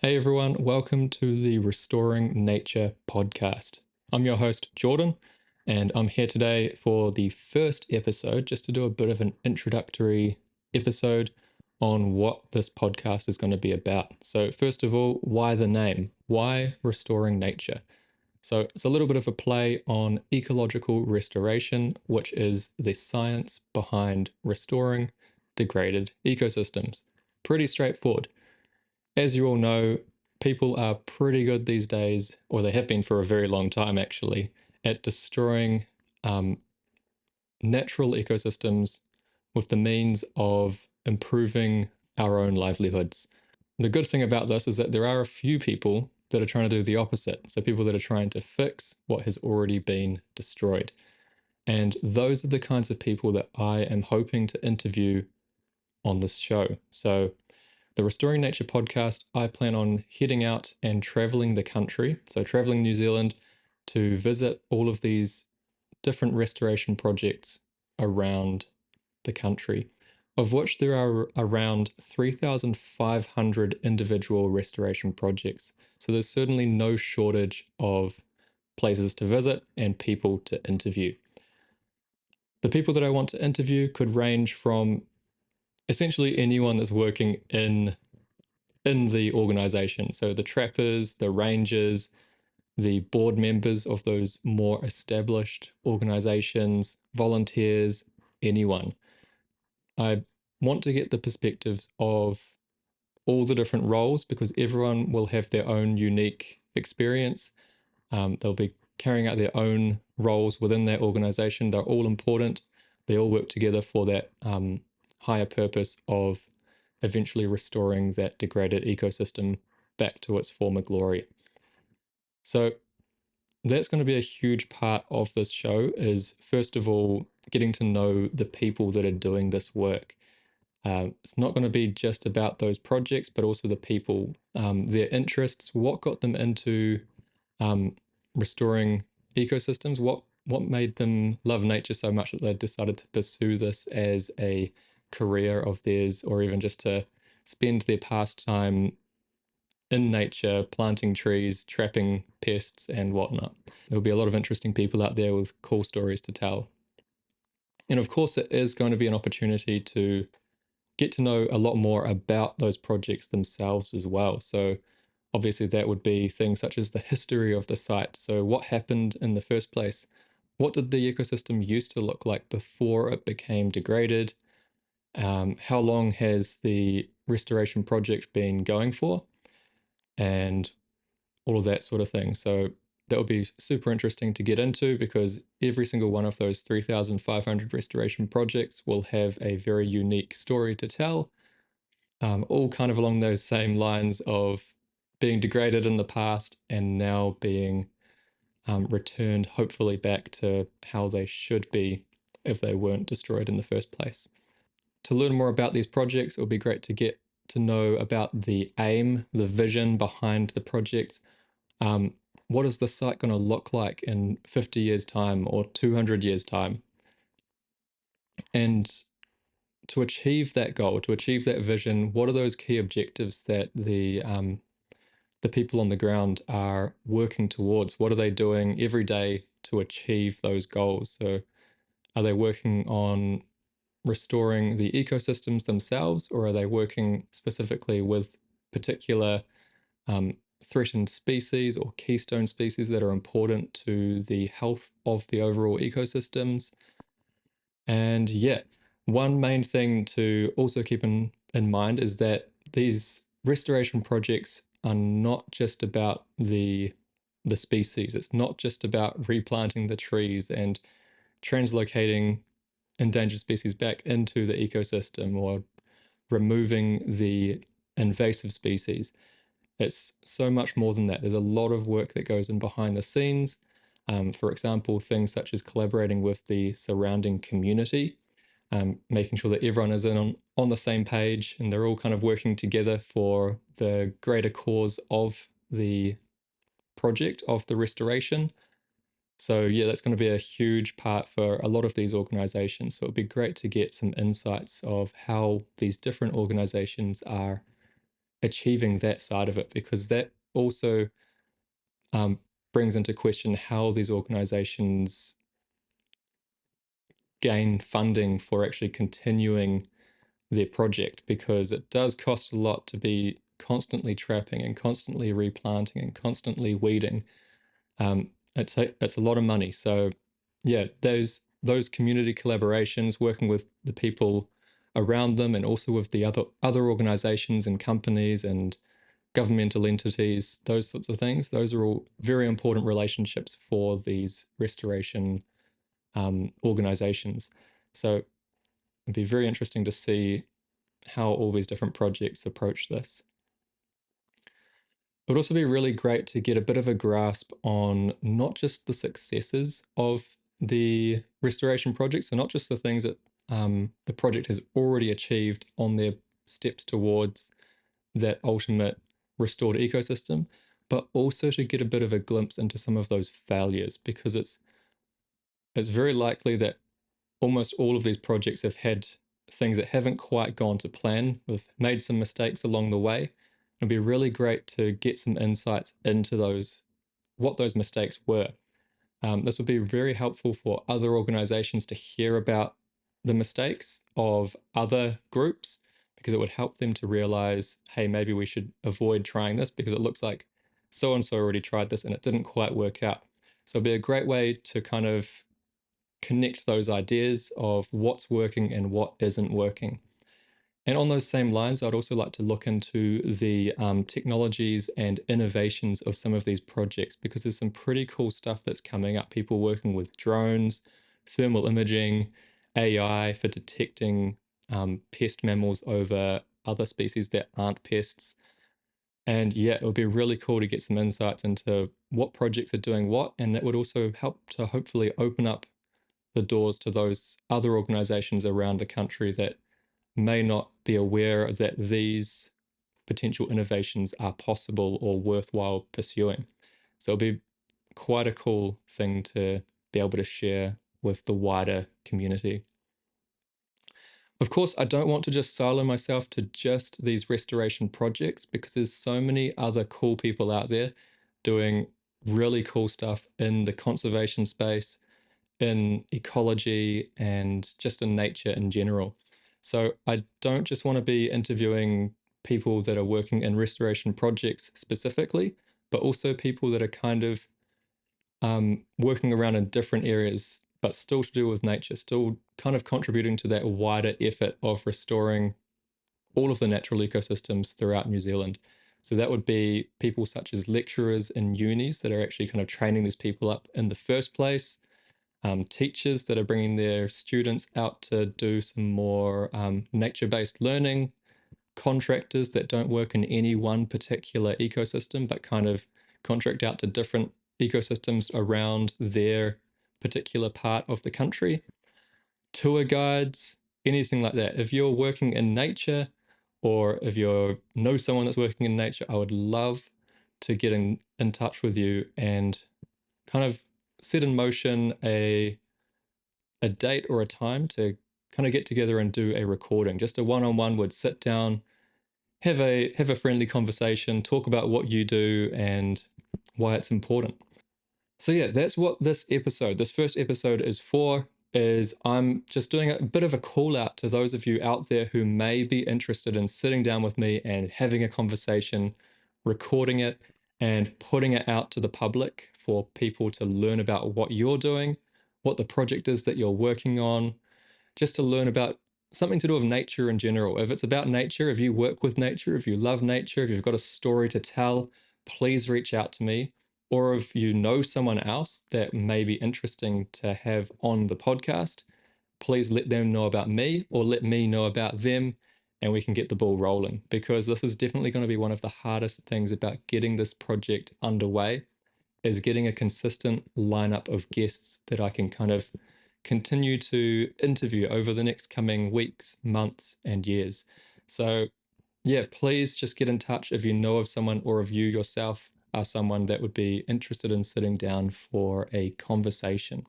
Hey everyone, welcome to the Restoring Nature podcast. I'm your host, Jordan, and I'm here today for the first episode just to do a bit of an introductory episode on what this podcast is going to be about. So, first of all, why the name? Why Restoring Nature? So, it's a little bit of a play on ecological restoration, which is the science behind restoring degraded ecosystems. Pretty straightforward. As you all know, people are pretty good these days, or they have been for a very long time actually, at destroying um, natural ecosystems with the means of improving our own livelihoods. The good thing about this is that there are a few people that are trying to do the opposite. So, people that are trying to fix what has already been destroyed. And those are the kinds of people that I am hoping to interview on this show. So, the Restoring Nature podcast, I plan on heading out and traveling the country, so traveling New Zealand to visit all of these different restoration projects around the country, of which there are around 3,500 individual restoration projects. So there's certainly no shortage of places to visit and people to interview. The people that I want to interview could range from essentially anyone that's working in the organization. So the trappers, the rangers, the board members of those more established organizations, volunteers, anyone. I want to get the perspectives of all the different roles because everyone will have their own unique experience. They'll be carrying out their own roles within that organization. They're all important. They all work together for that higher purpose of eventually restoring that degraded ecosystem back to its former glory. So that's going to be a huge part of this show is first of all getting to know the people that are doing this work. It's not going to be just about those projects, but also the people, their interests, what got them into um, restoring ecosystems, what made them love nature so much that they decided to pursue this as a career of theirs, or even just to spend their pastime in nature, planting trees, trapping pests, and whatnot. There'll be a lot of interesting people out there with cool stories to tell. And of course, it is going to be an opportunity to get to know a lot more about those projects themselves as well. So, obviously, that would be things such as the history of the site. So, what happened in the first place? What did the ecosystem used to look like before it became degraded? How long has the restoration project been going for? And all of that sort of thing. So, that would be super interesting to get into because every single one of those 3,500 restoration projects will have a very unique story to tell, all kind of along those same lines of being degraded in the past and now being returned, hopefully, back to how they should be if they weren't destroyed in the first place. To learn more about these projects, it would be great to get to know about the aim, the vision behind the projects. Um, what is the site going to look like in 50 years' time or 200 years' time? And to achieve that goal, to achieve that vision, what are those key objectives that the people on the ground are working towards? What are they doing every day to achieve those goals? So, are they working on restoring the ecosystems themselves, or are they working specifically with particular threatened species or keystone species that are important to the health of the overall ecosystems? And yeah, one main thing to also keep in mind is that these restoration projects are not just about the species. It's not just about replanting the trees and translocating endangered species back into the ecosystem or removing the invasive species. It's so much more than that. There's a lot of work that goes in behind the scenes. For example, things such as collaborating with the surrounding community, making sure that everyone is on the same page and they're all kind of working together for the greater cause of the project, of the restoration. So, yeah, that's going to be a huge part for a lot of these organizations. So, it'd be great to get some insights of how these different organizations are achieving that side of it, because that also um, brings into question how these organizations gain funding for actually continuing their project, because it does cost a lot to be constantly trapping and constantly replanting and constantly weeding. It's a lot of money. So yeah, those community collaborations, working with the people around them, and also with the other organizations and companies and governmental entities, those sorts of things, those are all very important relationships for these restoration organizations. So it'd be very interesting to see how all these different projects approach this. It would also be really great to get a bit of a grasp on not just the successes of the restoration projects, so not just the things that the project has already achieved on their steps towards that ultimate restored ecosystem, but also to get a bit of a glimpse into some of those failures, because it's very likely that almost all of these projects have had things that haven't quite gone to plan. We've made some mistakes along the way. It'd be really great to get some insights into those, what those mistakes were. This would be very helpful for other organizations to hear about the mistakes of other groups, because it would help them to realize, hey, maybe we should avoid trying this because it looks like so and so already tried this and it didn't quite work out. So it'd be a great way to kind of connect those ideas of what's working and what isn't working. And on those same lines, I'd also like to look into the technologies and innovations of some of these projects, because there's some pretty cool stuff that's coming up. People working with drones, thermal imaging, AI for detecting pest mammals over other species that aren't pests. And yeah, it would be really cool to get some insights into what projects are doing what, and that would also help to hopefully open up the doors to those other organizations around the country that may not be aware that these potential innovations are possible or worthwhile pursuing. So it'll be quite a cool thing to be able to share with the wider community. Of course, I don't want to just silo myself to just these restoration projects, because there's so many other cool people out there doing really cool stuff in the conservation space, in ecology, and just in nature in general. So I don't just want to be interviewing people that are working in restoration projects specifically, but also people that are kind of working around in different areas, but still to do with nature, still kind of contributing to that wider effort of restoring all of the natural ecosystems throughout New Zealand. So that would be people such as lecturers in unis that are actually kind of training these people up in the first place, teachers that are bringing their students out to do some more nature-based learning, contractors that don't work in any one particular ecosystem, but kind of contract out to different ecosystems around their particular part of the country, tour guides, anything like that. If you're working in nature, or if you know someone that's working in nature, I would love to get in touch with you and kind of set in motion a date or a time to kind of get together and do a recording. Just a one-on-one, would sit down, have a friendly conversation, talk about what you do and why it's important. So yeah, that's what this first episode is for. Is I'm just doing a bit of a call out to those of you out there who may be interested in sitting down with me and having a conversation, recording it and putting it out to the public for people to learn about what you're doing, what the project is that you're working on, just to learn about something to do with nature in general. If it's about nature, if you work with nature, if you love nature, if you've got a story to tell, please reach out to me. Or if you know someone else that may be interesting to have on the podcast, please let them know about me or let me know about them, and we can get the ball rolling, because this is definitely going to be one of the hardest things about getting this project underway, is getting a consistent lineup of guests that I can kind of continue to interview over the next coming weeks, months, and years. So, yeah, please just get in touch if you know of someone, or if you yourself are someone that would be interested in sitting down for a conversation.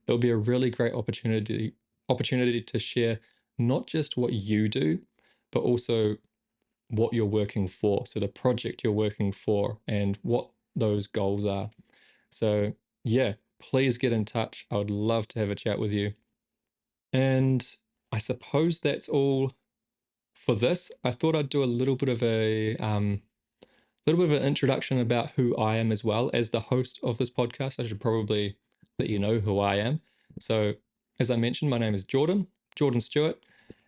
It would be a really great opportunity to share not just what you do, but also what you're working for, so the project you're working for and what those goals are. So, yeah, please get in touch. I would love to have a chat with you. And I suppose that's all for this. I thought I'd do a little bit of an introduction about who I am as well. As the host of this podcast, I should probably let you know who I am. So, as I mentioned, my name is Jordan Stewart,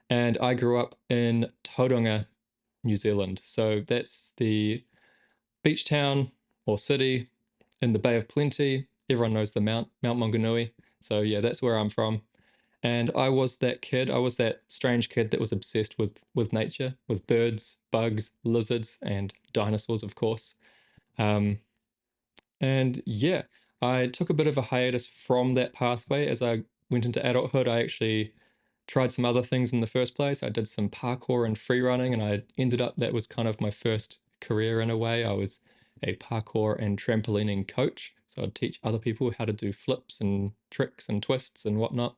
and I grew up in Tauranga, New Zealand. So that's the beach town or city in the Bay of Plenty. Everyone knows the Mount Maunganui. So yeah, that's where I'm from. And I was that kid. I was that strange kid that was obsessed with nature, with birds, bugs, lizards, and dinosaurs, of course. Um, and yeah, I took a bit of a hiatus from that pathway as I went into adulthood. I actually tried some other things in the first place. I did some parkour and free running, and I ended up, that was kind of my first career in a way. I was a parkour and trampolining coach. So I'd teach other people how to do flips and tricks and twists and whatnot.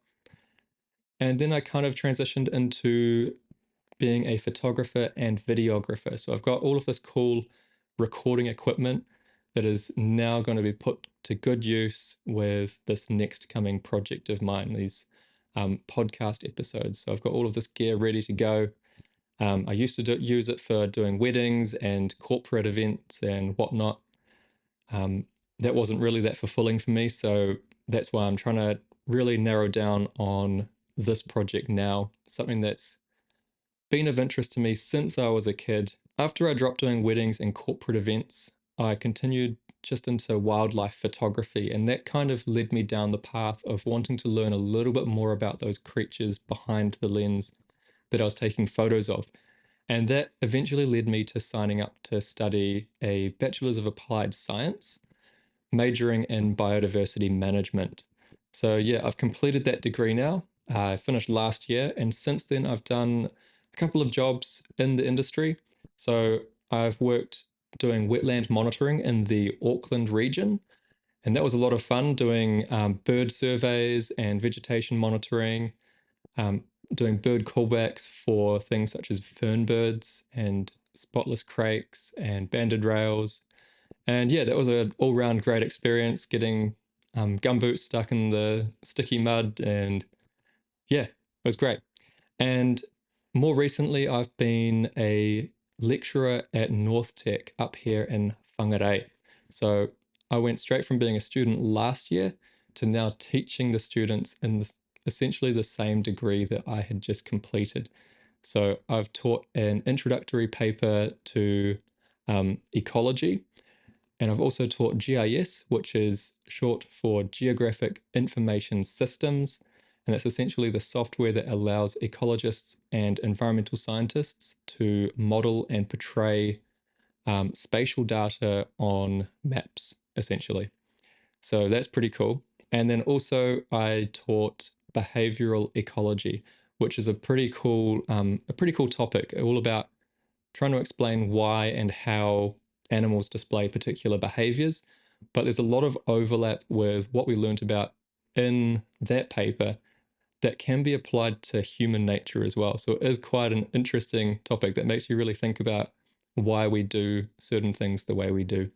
And then I kind of transitioned into being a photographer and videographer. So I've got all of this cool recording equipment that is now going to be put to good use with this next coming project of mine, these podcast episodes. So I've got all of this gear ready to go. I used to use it for doing weddings and corporate events and whatnot. That wasn't really that fulfilling for me. So that's why I'm trying to really narrow down on this project now, something that's been of interest to me since I was a kid. After I dropped doing weddings and corporate events, I continued just into wildlife photography, and that kind of led me down the path of wanting to learn a little bit more about those creatures behind the lens that I was taking photos of. And that eventually led me to signing up to study a Bachelor's of Applied Science, majoring in biodiversity management. So, yeah, I've completed that degree now. I finished last year, and since then, I've done a couple of jobs in the industry. So, I've worked doing wetland monitoring in the Auckland region, and that was a lot of fun doing bird surveys and vegetation monitoring, um, doing bird callbacks for things such as fern birds and spotless crakes and banded rails. And yeah, that was an all round great experience getting gumboots stuck in the sticky mud. And yeah, it was great. And more recently, I've been a lecturer at North Tech up here in Whangarei. So I went straight from being a student last year to now teaching the students in essentially the same degree that I had just completed. So I've taught an introductory paper to ecology, and I've also taught GIS, which is short for Geographic Information Systems. And that's essentially the software that allows ecologists and environmental scientists to model and portray spatial data on maps, essentially. So that's pretty cool. And then also I taught behavioral ecology, which is a pretty cool topic, all about trying to explain why and how animals display particular behaviors. But there's a lot of overlap with what we learned about in that paper that can be applied to human nature as well. So it is quite an interesting topic that makes you really think about why we do certain things the way we do.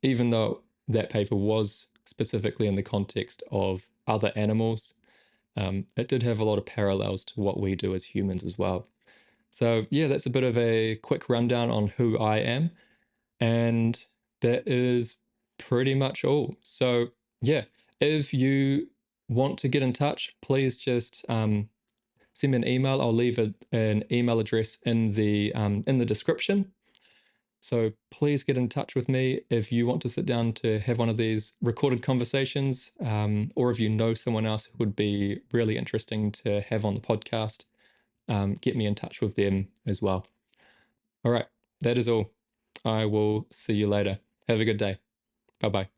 Even though that paper was specifically in the context of other animals, it did have a lot of parallels to what we do as humans as well. So, yeah, that's a bit of a quick rundown on who I am. And that is pretty much all. So, yeah, if you want to get in touch, please just send me an email. I'll leave an email address in the description. So please get in touch with me if you want to sit down to have one of these recorded conversations, or if you know someone else who would be really interesting to have on the podcast. Get me in touch with them as well. All right, that is all. I will see you later. Have a good day. Bye bye.